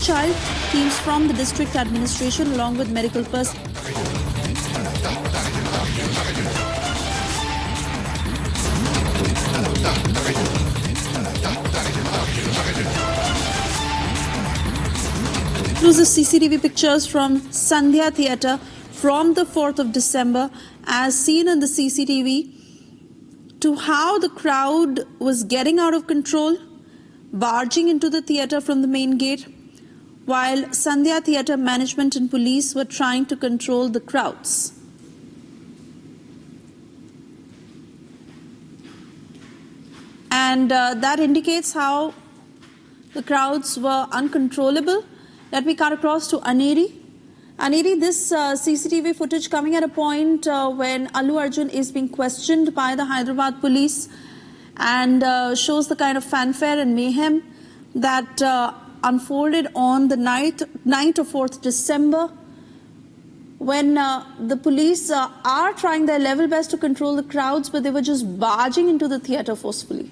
child. Teams from the district administration along with medical personnel. Exclusive CCTV pictures from Sandhya Theatre from the 4th of December as seen in the CCTV to how the crowd was getting out of control, barging into the theatre from the main gate, while Sandhya Theatre management and police were trying to control the crowds. And that indicates how the crowds were uncontrollable. Let me cut across to Aneri. Aneri, this CCTV footage coming at a point when Allu Arjun is being questioned by the Hyderabad police and shows the kind of fanfare and mayhem that unfolded on the night of 4th December when the police are trying their level best to control the crowds, but they were just barging into the theatre forcefully.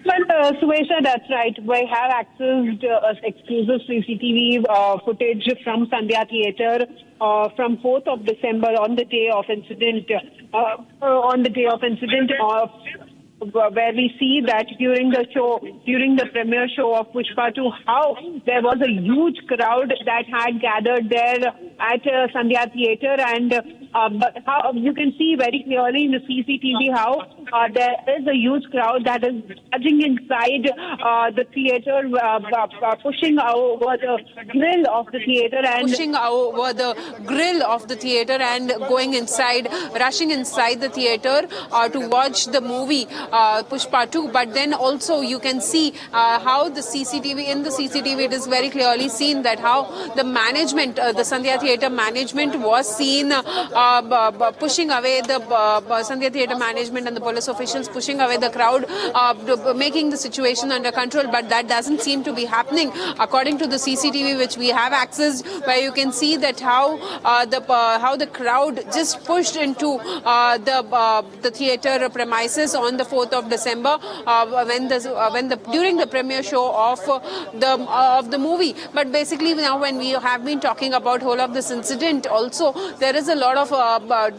Well, Suesha, that's right. We have accessed exclusive CCTV footage from Sandhya Theatre from 4th of December on the day of incident. Where we see that during the premiere show of Pushpa 2, how there was a huge crowd that had gathered there at Sandhya Theatre, and but how you can see very clearly in the CCTV how there is a huge crowd that is surging inside the theatre, pushing over the grill of the theatre and going inside, rushing inside the theatre to watch the movie Pushpa 2. But then also you can see how the CCTV it is very clearly seen that how the management, the Sandhya Theatre management was seen pushing away the Sandhya Theatre management and the police officials pushing away the crowd, making the situation under control. But that doesn't seem to be happening according to the CCTV which we have accessed, where you can see that how the crowd just pushed into the theatre premises on the 4th of December during the premiere show of the movie. But basically now when we have been talking about whole of this incident, also there is a lot of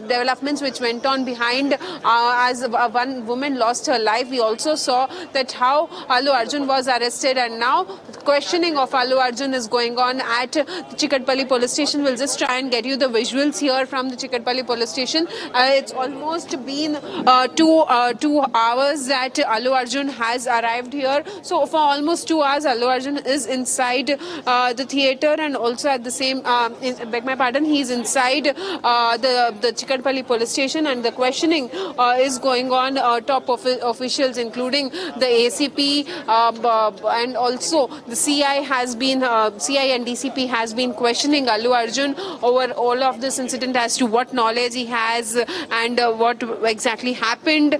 developments which went on behind as one woman lost her life. We also saw that how Allu Arjun was arrested, and now questioning of Allu Arjun is going on at the Chikatpalli police station. We'll just try and get you the visuals here from the Chikatpalli police station. It's almost been 2 hours that Allu Arjun has arrived here. So for almost 2 hours, Allu Arjun is inside the theatre, and also at the same, beg my pardon, he's inside the Chikatpalli police station, and the questioning is going on. Top officials, including the ACP and also the CI and DCP has been questioning Allu Arjun over all of this incident as to what knowledge he has and what exactly happened,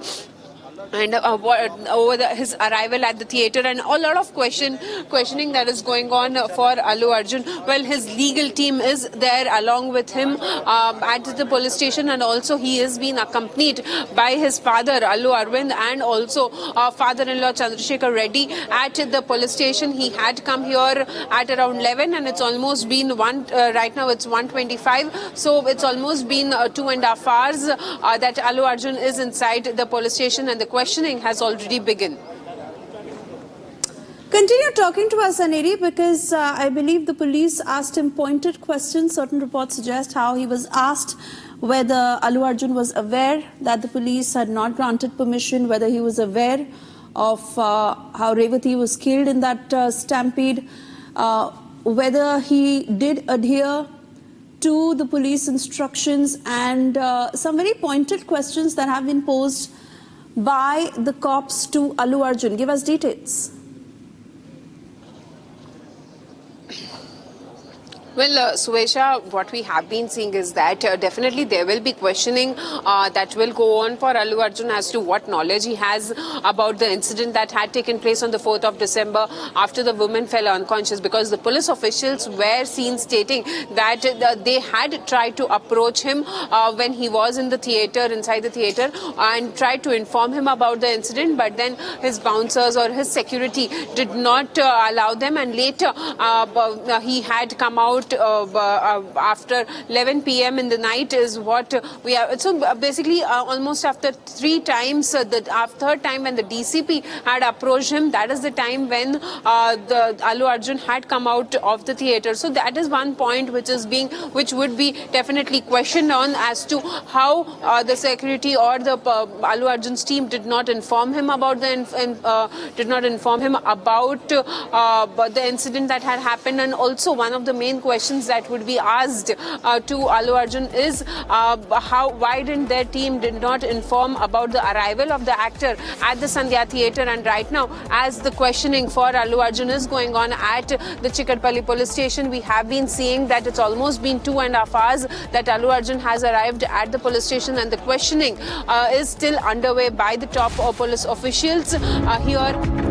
and over his arrival at the theatre, and a lot of questioning that is going on for Allu Arjun. Well, his legal team is there along with him at the police station, and also he is being accompanied by his father Allu Arvind and also father-in-law Chandrasekhar Reddy at the police station. He had come here at around 11, and it's almost been right now it's 1:25, so it's almost been 2.5 hours that Allu Arjun is inside the police station, and the questioning has already begun. Continue talking to us, Aneri, because I believe the police asked him pointed questions. Certain reports suggest how he was asked whether Allu Arjun was aware that the police had not granted permission, whether he was aware of how Revati was killed in that stampede, whether he did adhere to the police instructions, and some very pointed questions that have been posed by the cops to Allu Arjun. Give us details. Well, Suesha, what we have been seeing is that definitely there will be questioning that will go on for Allu Arjun as to what knowledge he has about the incident that had taken place on the 4th of December after the woman fell unconscious, because the police officials were seen stating that they had tried to approach him when he was in the theatre, inside the theatre, and tried to inform him about the incident, but then his bouncers or his security did not allow them, and later he had come out after 11 p.m. in the night is what we have. So basically almost after 3 times, the third time when the DCP had approached him, that is the time when the Allu Arjun had come out of the theatre. So that is one point which would be definitely questioned on as to how the security or the Allu Arjun's team did not inform him about the incident that had happened. And also one of the main questions that would be asked to Allu Arjun is why didn't their team did not inform about the arrival of the actor at the Sandhya Theatre. And right now, as the questioning for Allu Arjun is going on at the Chikatpalli police station, we have been seeing that it's almost been 2.5 hours that Allu Arjun has arrived at the police station, and the questioning is still underway by the top police officials here.